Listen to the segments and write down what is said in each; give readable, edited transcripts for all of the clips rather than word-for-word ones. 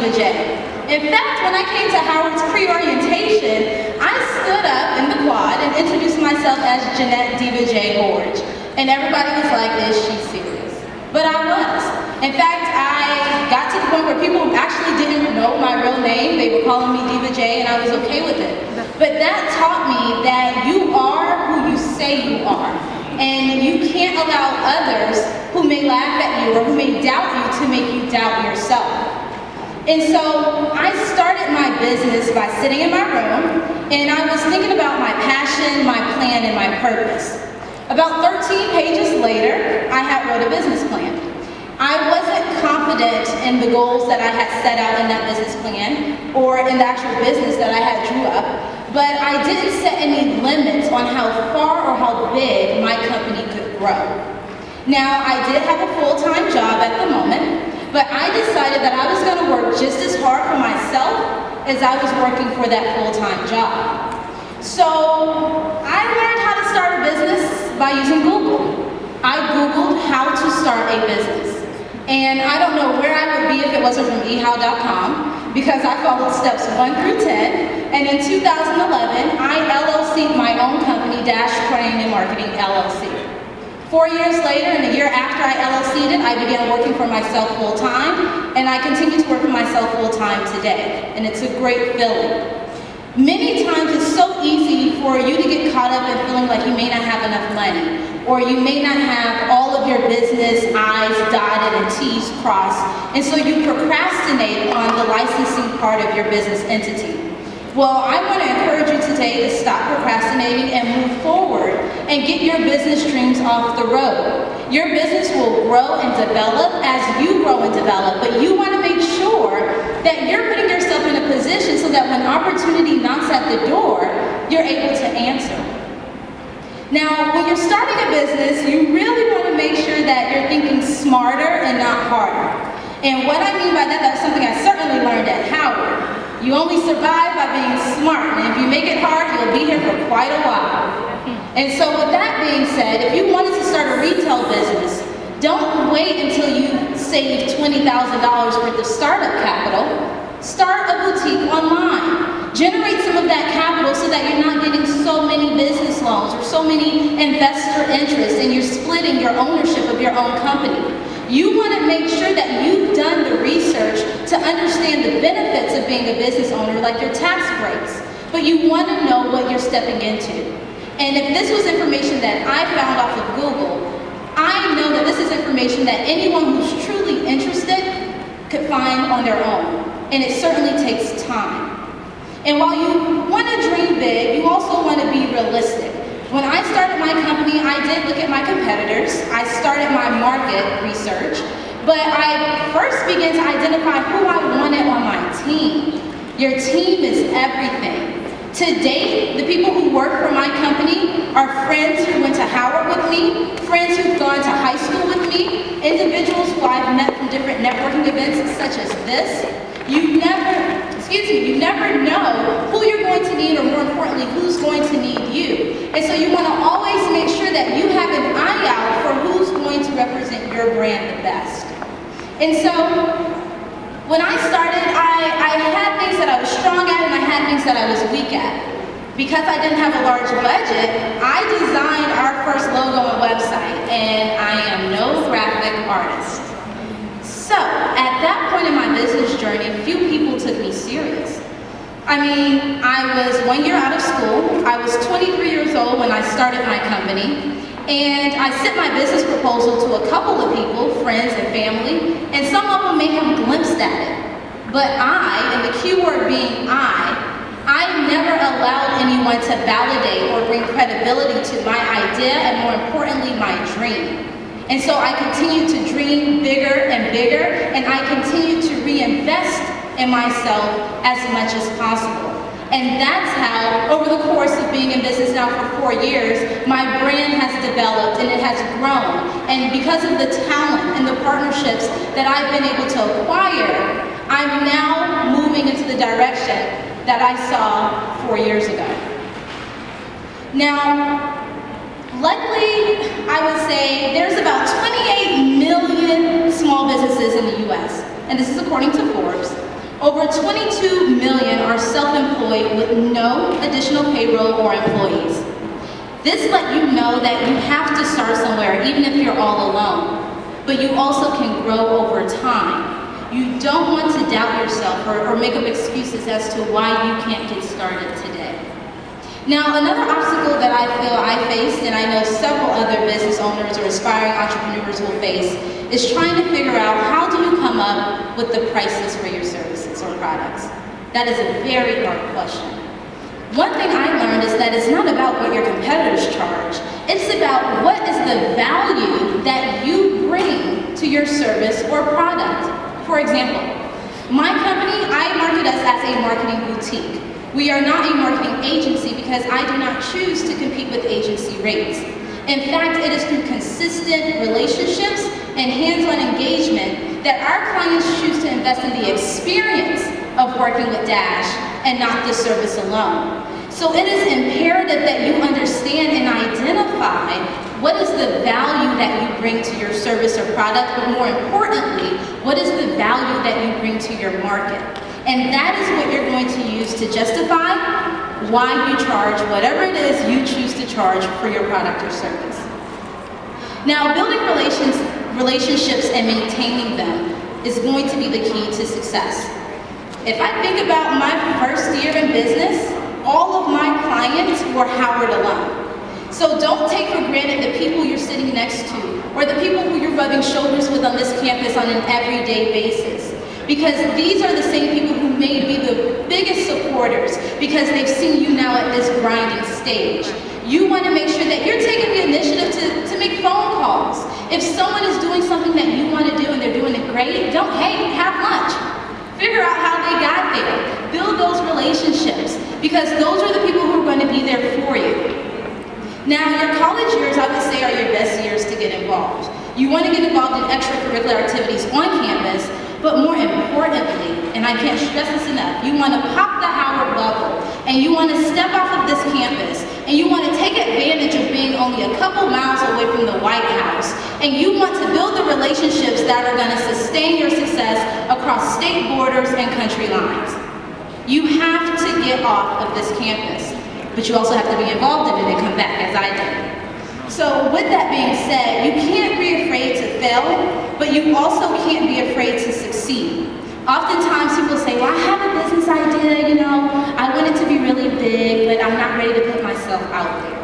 Diva J. In fact, when I came to Howard's pre-orientation, I stood up in the quad and introduced myself as Jeanette Diva J. Hordge. And everybody was like, is she serious? But I was. In fact, I got to the point where people actually didn't know my real name. They were calling me Diva J, and I was okay with it. But that taught me that you are who you say you are. And you can't allow others who may laugh at you or who may doubt you to make you doubt yourself. And so I started my business by sitting in my room, and I was thinking about my passion, my plan, and my purpose. About 13 pages later, I had wrote a business plan. I wasn't confident in the goals that I had set out in that business plan or in the actual business that I had drew up, but I didn't set any limits on how far or how big my company could grow. Now, I did have a full-time job at the moment, but I decided that I was going to work just as hard for myself as I was working for that full-time job. So I learned how to start a business by using Google. I Googled how to start a business. And I don't know where I would be if it wasn't from ehow.com, because I followed steps 1 through 10. And in 2011, I LLC'd my own company, Dash Training and Marketing LLC. 4 years later, and a year after I LLC'd it, I began working for myself full-time, and I continue to work for myself full-time today, and it's a great feeling. Many times it's so easy for you to get caught up in feeling like you may not have enough money, or you may not have all of your business I's dotted and T's crossed, and so you procrastinate on the licensing part of your business entity. Well, I want to encourage you today to stop procrastinating and move forward and get your business dreams off the road. Your business will grow and develop as you grow and develop, but you want to make sure that you're putting yourself in a position so that when opportunity knocks at the door, you're able to answer. Now, when you're starting a business, you really want to make sure that you're thinking smarter and not harder. And what I mean by that, that's something I certainly learned at Howard. You only survive by being smart, and if you make it hard, you'll be here for quite a while. And so with that being said, if you wanted to start a retail business, don't wait until you save $20,000 worth of startup capital. Start a boutique online. Generate some of that capital so that you're not getting so many business loans or so many investor interests, and you're splitting your ownership of your own company. You want to make sure that you've done the research to understand the benefits of being a business owner, like your tax breaks, but you want to know what you're stepping into. And if this was information that I found off of Google, I know that this is information that anyone who's truly interested could find on their own, and it certainly takes time. And while you want to dream big, you also want to be realistic. When I started my company, I did look at my competitors. I started my market research, but I first began to identify who I wanted on my team. Your team is everything. To date, the people who work for my company are friends who went to Howard with me, friends who've gone to high school with me, individuals who I've met from different networking events such as this. You never know who you're going to need, or more importantly, who's going to need you. And so you want to always make sure that you have an eye out for who's going to represent your brand the best. And so when I started, I had things that I was strong at and I had things that I was weak at. Because I didn't have a large budget, I designed our first logo and website, and I am no graphic artist. So, at that point in my business journey, few people took me serious. I mean, I was 1 year out of school. I was 23 years old when I started my company, and I sent my business proposal to a couple of people, friends and family, and some of them may have glimpsed at it. But I, and the key word being I never allowed anyone to validate or bring credibility to my idea, and more importantly, my dream. And so I continued to dream bigger and bigger, and I continued to reinvest in myself as much as possible. And that's how, over the course of being in business now for 4 years, my brand has developed and it has grown. And because of the talent and the partnerships that I've been able to acquire, I'm now moving into the direction that I saw 4 years ago. Now, luckily, I would say there's about 28 million small businesses in the U.S., and this is according to Forbes. Over 22 million are self-employed with no additional payroll or employees. This lets you know that you have to start somewhere, even if you're all alone. But you also can grow over time. You don't want to doubt yourself or make up excuses as to why you can't get started today. Now, another obstacle that I feel I faced, and I know several other business owners or aspiring entrepreneurs will face, is trying to figure out how do you come up with the prices for your services or products. That is a very hard question. One thing I learned is that it's not about what your competitors charge. It's about what is the value that you bring to your service or product. For example, my company, I market us as a marketing boutique. We are not a marketing agency because I do not choose to compete with agency rates. In fact, it is through consistent relationships and hands-on engagement that our clients choose to invest in the experience of working with Dash and not the service alone. So it is imperative that you understand and identify what is the value that you bring to your service or product, but more importantly, what is the value that you bring to your market? And that is what you're going to use to justify why you charge whatever it is you choose to charge for your product or service. Now, building relationships and maintaining them is going to be the key to success. If I think about my first year in business, all of my clients were Howard alum. So don't take for granted the people you're sitting next to or the people who you're rubbing shoulders with on this campus on an everyday basis. Because these are the same people who may be the biggest supporters because they've seen you now at this grinding stage. You want to make sure that you're taking the initiative to make phone calls. If someone is doing something that you want to do and they're doing it great, don't hate, have lunch. Figure out how they got there. Build those relationships because those are the people who are going to be there for you. Now, your college years, I would say, are your best years to get involved. You want to get involved in extracurricular activities on campus, but more importantly, and I can't stress this enough, you want to pop the Howard bubble, and you want to step off of this campus, and you want to take advantage of being only a couple miles away from the White House, and you want to build the relationships that are going to sustain your success across state borders and country lines. You have to get off of this campus, but you also have to be involved in it and come back, as I did. So with that being said, you can't be afraid to fail, but you also can't be afraid to succeed. Oftentimes people say, well, I have a business idea, I want it to be really big, but I'm not ready to put myself out there.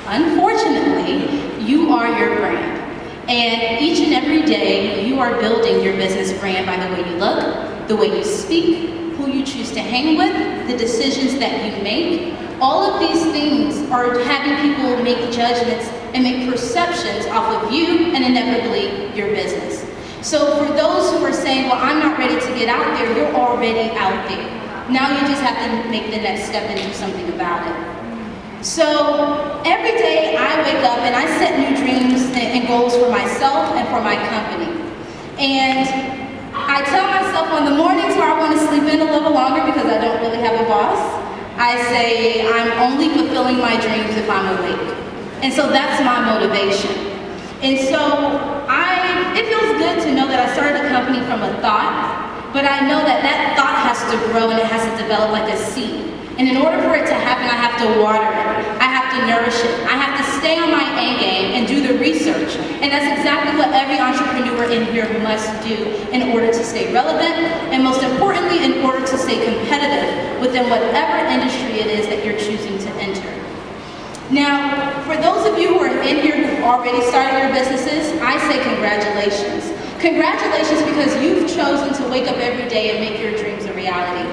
Unfortunately, you are your brand. And each and every day, you are building your business brand by the way you look, the way you speak, who you choose to hang with, the decisions that you make. All of these things are having people make judgments and make perceptions off of you and inevitably your business. So for those who are saying, well, I'm not ready to get out there, you're already out there. Now you just have to make the next step and do something about it. So every day I wake up and I set new dreams and goals for myself and for my company. And I tell myself on the mornings where I want to sleep in a little longer because I don't really have a boss, I say I'm only fulfilling my dreams if I'm awake. And so that's my motivation. And so it feels good to know that I started a company from a thought, but I know that that thought has to grow and it has to develop like a seed. And in order for it to happen, I have to water it. I have to nourish it. I have to stay on my A game and do the research. And that's exactly what every entrepreneur in here must do in order to stay relevant, and most importantly, in order to stay competitive within whatever industry it is that you're choosing to enter. Now, for those of you who are in here who've already started your businesses, I say congratulations. Congratulations because you've chosen to wake up every day and make your dreams a reality.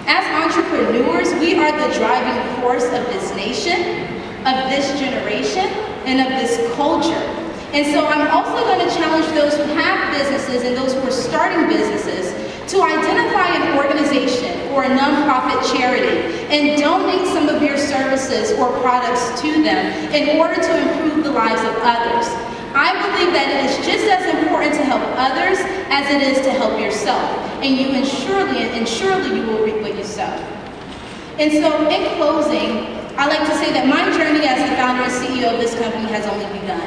As entrepreneurs, we are the driving force of this nation, of this generation, and of this culture. And so I'm also going to challenge those who have businesses and those who are starting businesses to identify an organization or a nonprofit charity and donate some of your services or products to them in order to improve the lives of others. I believe that it is just as important to help others as it is to help yourself. And surely you will reap what you sow. And so in closing, I like to say that my journey as the founder and CEO of this company has only begun.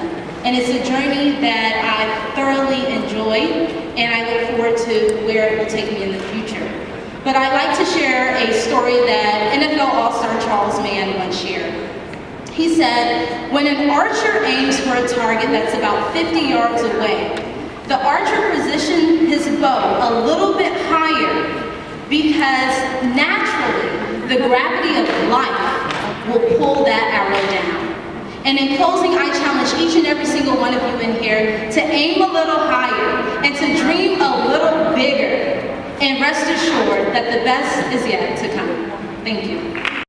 and it's a journey that I've thoroughly enjoyed, and I look forward to where it will take me in the future. But I'd like to share a story that NFL All-Star Charles Mann once shared. He said, when an archer aims for a target that's about 50 yards away, the archer positions his bow a little bit higher because naturally the gravity of life will pull that arrow down. And in closing, I challenge each and every single one of you in here to aim a little higher and to dream a little bigger. And rest assured that the best is yet to come. Thank you.